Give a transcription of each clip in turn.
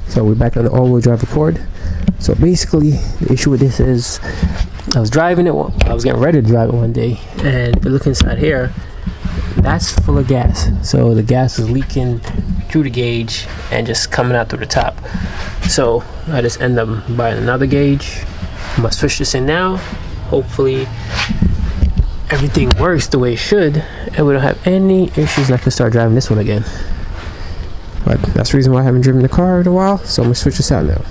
So we're back on the all-wheel drive Accord. So basically, the issue with this is I was driving it. I was getting ready to drive it one day, and if you look inside here, that's full of gas. So the gas is leaking through the gauge and just coming out through the top. So I just end up buying another gauge. I'm gonna switch this in now. Hopefully everything works the way it should, and we don't have any issues, and I can start driving this one again. But that's the reason why I haven't driven the car in a while, so I'm gonna switch this out now.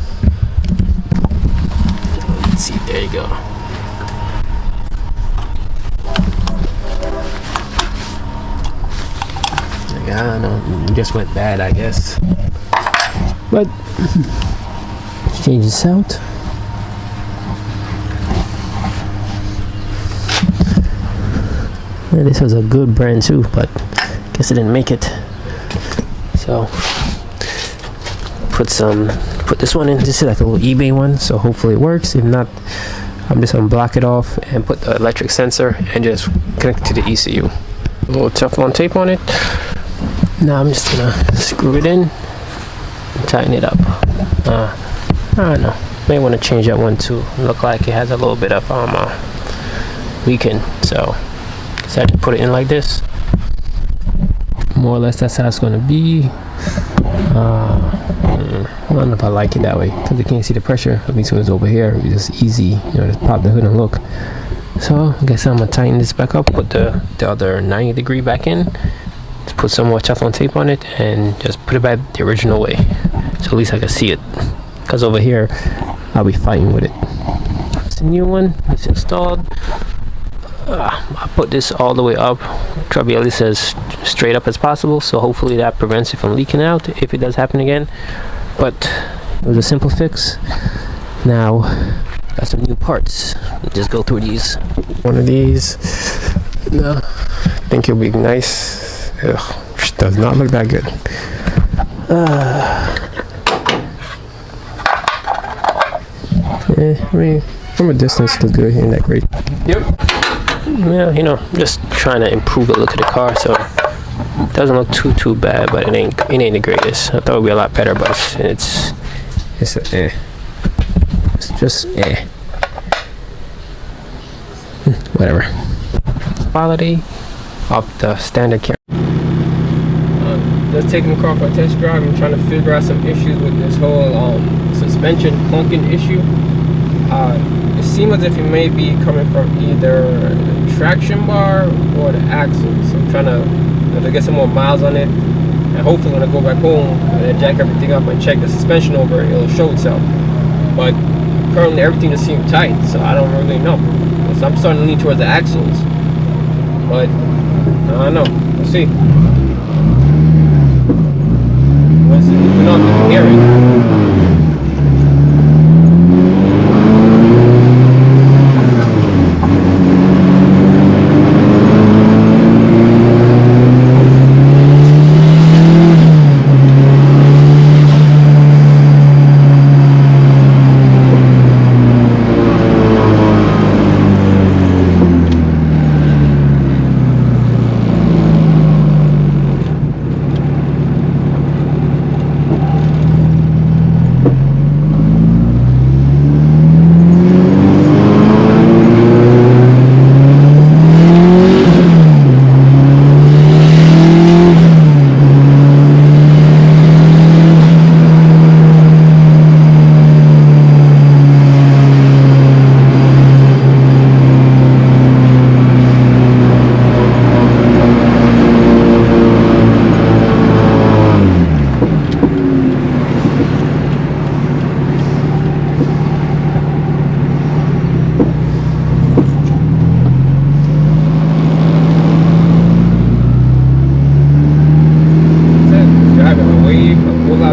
Let's see, there you go. I don't know, it just went bad, I guess. But let's change this out. Yeah, this was a good brand too, but guess it didn't make it. So put this one in. This is like a little eBay one, so hopefully it works. If not, I'm just gonna block it off and put the electric sensor and just connect it to the ECU. A little Teflon tape on it. Now I'm just gonna screw it in and tighten it up. I don't know, may want to change that one too. Look like it has a little bit of leaking, so I have to put it in like this. More or less that's how it's going to be. I don't know if I like it that way, because you can't see the pressure. At least when it's over here, it's just easy, you know, just pop the hood and look. So I guess I'm gonna tighten this back up, put the other 90 degree back in, just put some more Teflon tape on it, and just put it back the original way, so at least I can see it, because over here I'll be fighting with it. It's a new one, it's installed. I put this all the way up, try to be at least as straight up as possible, so hopefully that prevents it from leaking out if it does happen again. But it was a simple fix. Now got some new parts. Just go through these. One of these, no, I think it'll be nice. Ugh, does not look that good. I mean, from a distance it looks good, ain't that great. Yep. Yeah, you know, just trying to improve the look of the car, so it doesn't look too bad, but it ain't the greatest. I thought it would be a lot better, but it's just whatever. Quality of the standard camera. Just taking the car for a test drive and trying to figure out some issues with this whole suspension clunking issue. It seems as if it may be coming from either the traction bar or the axles. So I'm trying to get some more miles on it, and hopefully when I go back home and jack everything up and check the suspension over, it'll show itself. But currently everything just seems tight, so I don't really know. So I'm starting to lean towards the axles, but I don't know. We'll see. Once it's moving on, you can hear it.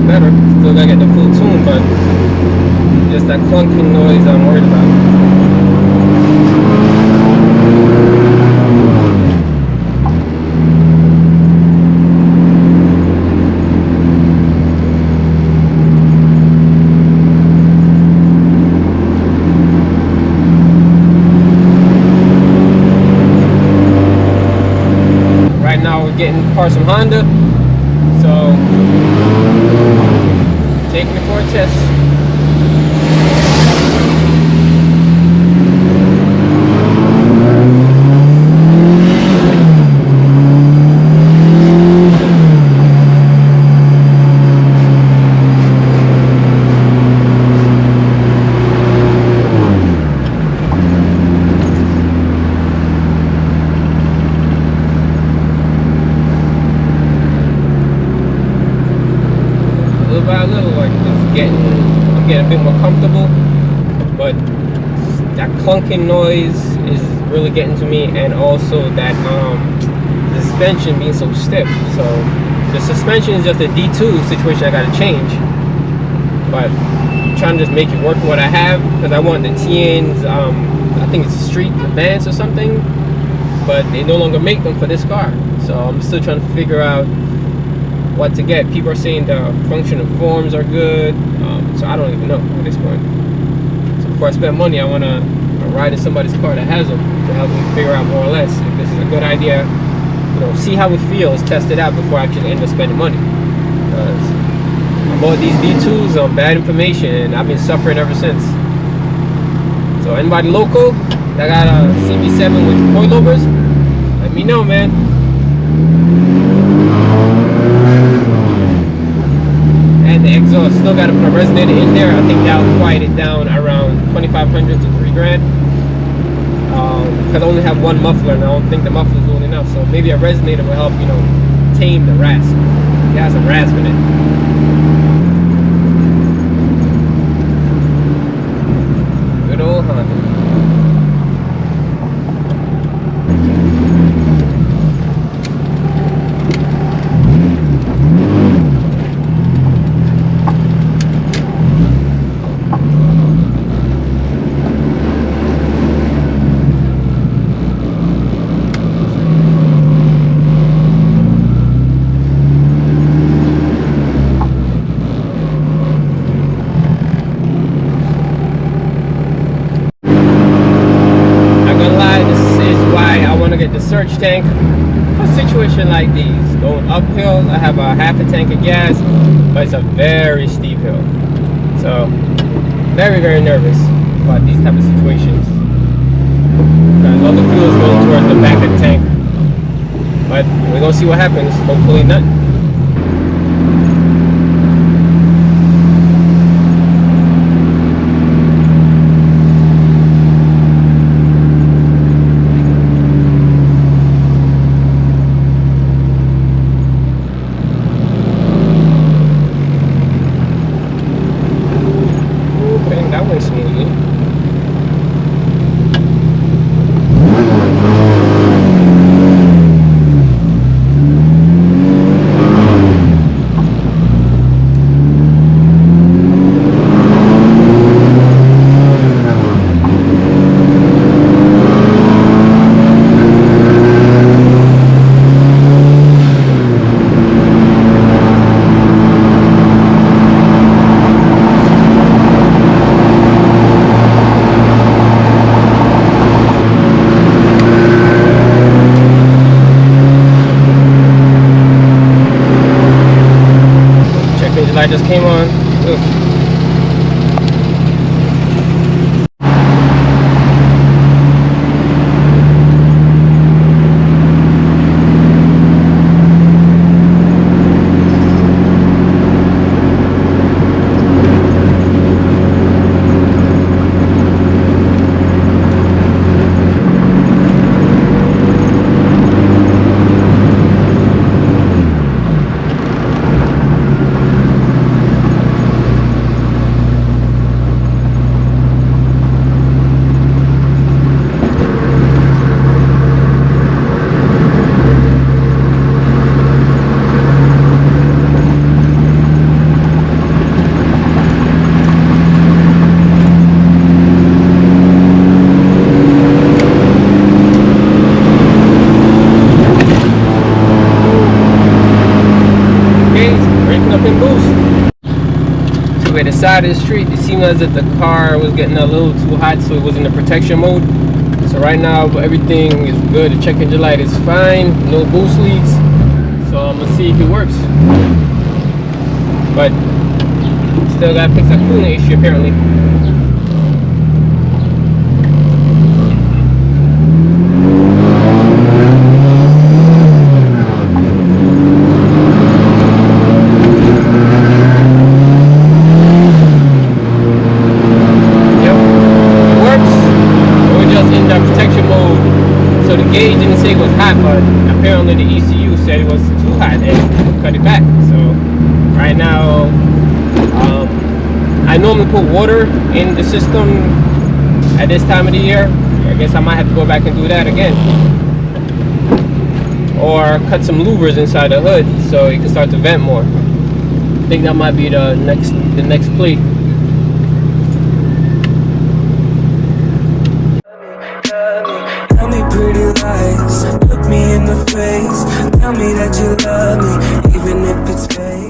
Better, still gotta get the full tune, but just that clunking noise I'm worried about. Right now we're getting parts from Honda, so taking it for a test. I'm getting a bit more comfortable, but that clunking noise is really getting to me, and also that the suspension being so stiff. So the suspension is just a D2 situation I gotta change, but I'm trying to just make it work with what I have, because I want the TN's I think it's Street Advance or something, but they no longer make them for this car. So I'm still trying to figure out what to get. People are saying the functional forms are good, so I don't even know at this point. So before I spend money, I want to ride in somebody's car that has them to help me figure out more or less if this is a good idea. You know, see how it feels, test it out before I actually end up spending money. Because I bought these D2s on bad information, and I've been suffering ever since. So anybody local that got a CB7 with coilovers, let me know, man. And the exhaust, still got to put a resonator in there. I think that'll quiet it down around 2,500 to 3 grand. Because I only have one muffler, and I don't think the muffler is doing enough. So maybe a resonator will help, you know, tame the rasp. It has some rasp in it. Good old Honda. Search tank for a situation like these. Going uphill, I have a half a tank of gas, but it's a very steep hill. So very, very nervous about these type of situations. Because all the fuel is going towards the back of the tank. But we're gonna see what happens. Hopefully nothing. Light just came on. Oof. The side of the street, it seemed as if the car was getting a little too hot, so it was in the protection mode. So right now everything is good. The check engine light is fine, no boost leaks, so I'm gonna see if it works. But still gotta fix that coolant issue apparently. Yep, it works. We're just in the protection mode. So the gauge didn't say it was hot, but apparently the ECU said it was too hot and cut it back. So right now, I normally put water in the system at this time of the year. I guess I might have to go back and do that again. Or cut some louvers inside the hood so it can start to vent more. I think that might be the next plea. Tell me pretty lies, look me in the face. Tell me that you love me, even if it's fake.